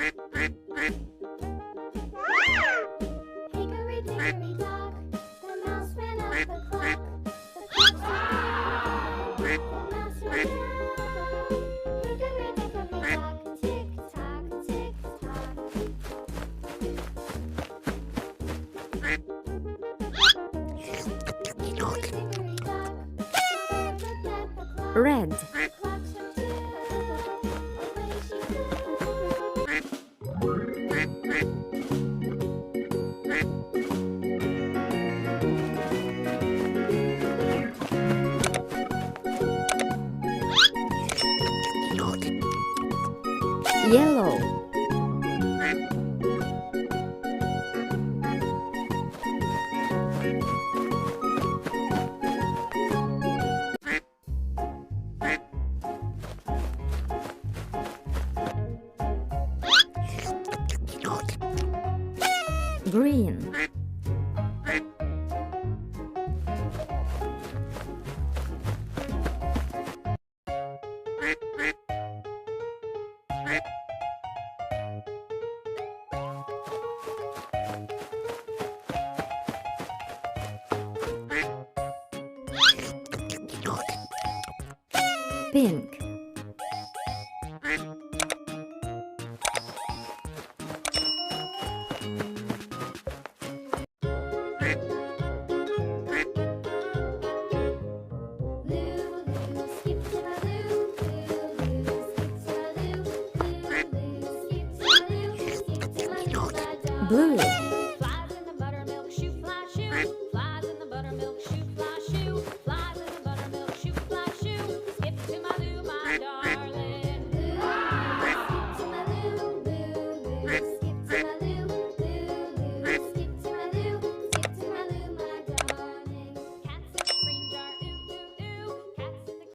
Hickory dickory dock, the mouse ran up the clock. The clock struck 12, the mouse ran out. Hickory dickory dock, tick tock, tick tock. Hickory dickory dock, mother looked at the clock. Red. The clock struck 2, away she flew. Yellow. Green. Pink. Blue.